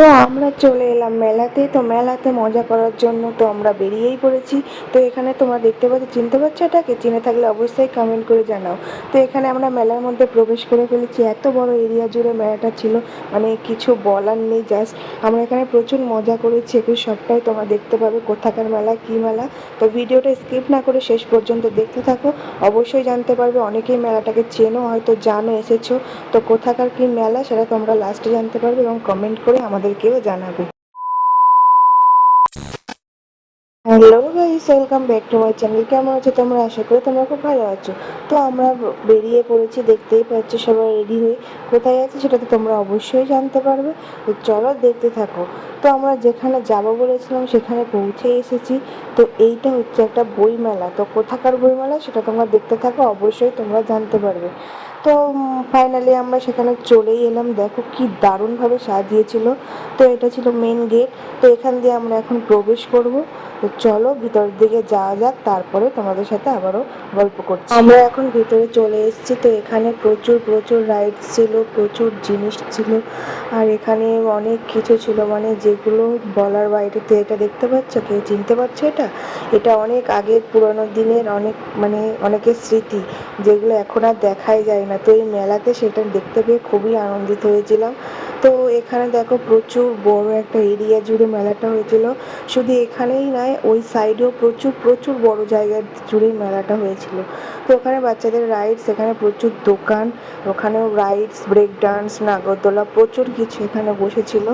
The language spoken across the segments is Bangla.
তো আমরা চলে এলাম মেলাতে। তো মেলাতে মজা করার জন্য তো আমরা বেরিয়েই পড়েছি। তো এখানে তোমরা দেখতে পাচ্ছ, চিনতে পারছো এটাকে? চিনে থাকলে অবশ্যই কমেন্ট করে জানাও। তো এখানে আমরা মেলার মধ্যে প্রবেশ করে ফেলেছি। এত বড় এরিয়া জুড়ে মেলাটা ছিল, মানে কিছু বলার নেই। জাস্ট আমরা এখানে প্রচুর মজা করেছি, এগুলো সবটাই তোমরা দেখতে পাবে কোথাকার মেলা কী মেলা। তো ভিডিওটা স্কিপ না করে শেষ পর্যন্ত দেখতে থাকো, অবশ্যই জানতে পারবে। অনেকেই মেলাটাকে চেনো, হয়তো জানো, এসেছো। তো কোথাকার কী মেলা সেটা তোমরা লাস্টে জানতে পারবে এবং কমেন্ট করে আমাদেরকেও জানাবে। Hello guys, welcome back to my channel. কেমন আছো তোমরা? আশা করি তোমরা খুব ভালো আছো। তো আমরা বেরিয়ে পড়েছি, দেখতেই পাচ্ছ সবাই রেডি হয়ে। কোথায় আছে সেটা তো তোমরা অবশ্যই জানতে পারবে। তো চলো দেখতে থাকো। তো আমরা যেখানে যাব বলেছিলাম সেখানে পৌঁছে এসেছি। তো এইটা হচ্ছে একটা বই মেলা। তো কোথাকার বই মেলা সেটা তোমরা দেখতে থাকো, অবশ্যই তোমরা জানতে পারবে। তো ফাইনালি আমরা সেখানে চলেই এলাম। দেখো কি দারুণভাবে সাজিয়েছিল। তো এটা ছিল মেন গেট। তো এখান দিয়ে আমরা এখন প্রবেশ করব। তো চলো ভিতরের দিকে যাওয়া যাক, তারপরে তোমাদের সাথে আবারও গল্প করছি। আমরা এখন ভিতরে চলে এসেছি। তো এখানে প্রচুর প্রচুর রাইডস ছিল, প্রচুর জিনিস ছিল, আর এখানে অনেক কিছু ছিল, মানে যেগুলো বলার বাইরে। তো এটা দেখতে পাচ্ছ, কেউ চিনতে পারছো? এটা এটা অনেক আগের পুরোনো দিনের, অনেক মানে অনেকের স্মৃতি, যেগুলো এখন আর দেখাই যায় না। তো এই মেলাতে সেটা দেখতে পেয়ে খুবই আনন্দিত হয়েছিলাম। তো এখানে দেখো প্রচুর বড় একটা এরিয়া জুড়ে মেলাটা হয়েছিল। শুধু এখানেই নয়, ওই সাইডেও প্রচুর প্রচুর বড় জায়গা জুড়েই মেলাটা হয়েছিল। তো ওখানে বাচ্চাদের রাইডস, এখানে প্রচুর দোকান, ওখানেও রাইডস, ব্রেক ডান্স, নাগরদোলা, প্রচুর কিছু এখানে বসেছিল।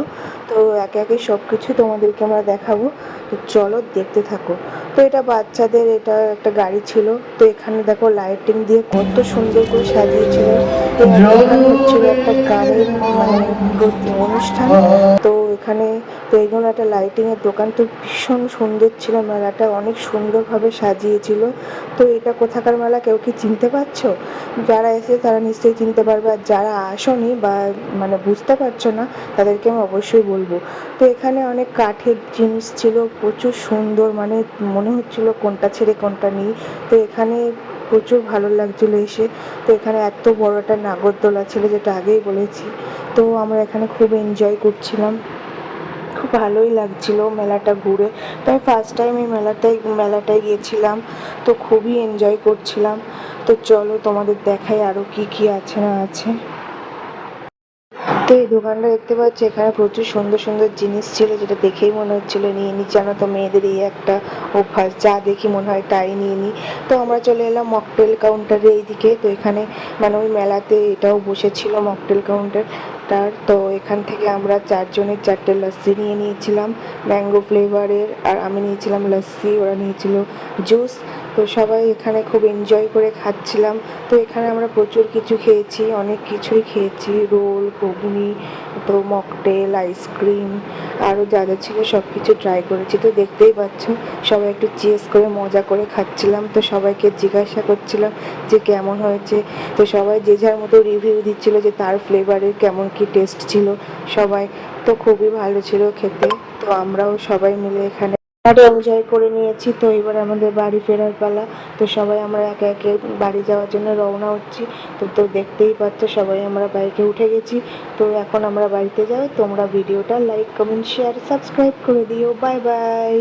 তো একে একে সব কিছু তোমাদেরকে আমরা দেখাবো। তো চলো দেখতে থাকো। তো এটা বাচ্চাদের, এটা একটা গাড়ি ছিল। তো এখানে দেখো লাইটিং দিয়ে কত সুন্দর করে সাজিয়েছিল। তো এখানে হচ্ছিল একটা গানের মানে অনুষ্ঠান। তো এখানে তো এই জন্য একটা লাইটিংয়ের দোকান। তো ভীষণ সুন্দর ছিল মেলাটা, অনেক সুন্দরভাবে সাজিয়েছিল। তো এটা কোথাকার মেলা কেউ কি চিনতে পারছো? যারা এসে তারা নিশ্চয়ই চিনতে পারবে, আর যারা আসোনি বা মানে বুঝতে পারছো না তাদেরকে আমি অবশ্যই বলবো। তো এখানে অনেক কাঠের জিনিস ছিল, প্রচুর সুন্দর, মানে মনে হচ্ছিল কোনটা ছেড়ে কোনটা নিই। তো এখানে প্রচুর ভালো লাগছিল এসে। তো এখানে এত বড় একটা নাগরদোলা ছিল, যেটা আগেই বলেছি। তো আমরা এখানে খুব এনজয় করছিলাম, খুব ভালোই লাগছিল মেলাটা ঘুরে। তো আমি ফার্স্ট টাইম এই মেলাটায় গিয়েছিলাম। তো খুবই এনজয় করছিলাম। তো চলো তোমাদের দেখাই আরও কি কি আছে না আছে। তো এই দোকানটা দেখতে পাচ্ছি, এখানে প্রচুর সুন্দর সুন্দর জিনিস ছিল, যেটা দেখেই মনে হচ্ছিল নিয়ে নিই। জানো তো মেয়েদের এই একটা অভ্যাস, যা দেখি মনে হয় তাই নিয়ে নিই। তো আমরা চলে এলাম মকটেল কাউন্টারে এইদিকে। তো এখানে মানে ওই মেলাতে এটাও বসেছিল মকটেল কাউন্টার। তো এখান থেকে আমরা চারজনের চারটে লস্যি নিয়ে নিয়েছিলাম ম্যাঙ্গো ফ্লেভারের, আর আমি নিয়েছিলাম লস্যি, ওরা নিয়েছিল জুস। তো সবাই এখানে খুব এনজয় করে খাচ্ছিলাম। তো এখানে আমরা প্রচুর কিছু খেয়েছি, অনেক কিছুই খেয়েছি, রোল, ঘুগনি, তো মকটেল, আইসক্রিম, আরও যা যা ছিল সব কিছু ট্রাই করেছি। তো দেখতেই পাচ্ছ সবাই একটু চিয়ার্স করে মজা করে খাচ্ছিলাম। তো সবাইকে জিজ্ঞাসা করছিলাম যে কেমন হয়েছে। তো সবাই যে যার মতো রিভিউ দিচ্ছিল যে তার ফ্লেভারের কেমন কি টেস্ট ছিল সবাই। তো খুবই ভালো ছিল খেতে। তো আমরাও সবাই মিলে এখানে এনজয় করে নিয়েছি। তো এবার আমাদের বাড়ি ফেরার পালা। তো সবাই আমরা একে একে বাড়ি যাওয়ার জন্য রওনা হচ্ছি। তো দেখতেই পাচ্ছ সবাই আমরা বাইকে উঠে গেছি। তো এখন আমরা বাড়িতে যাই। তোমরা ভিডিওটা লাইক, কমেন্ট, শেয়ার, সাবস্ক্রাইব করে দিও। Bye bye.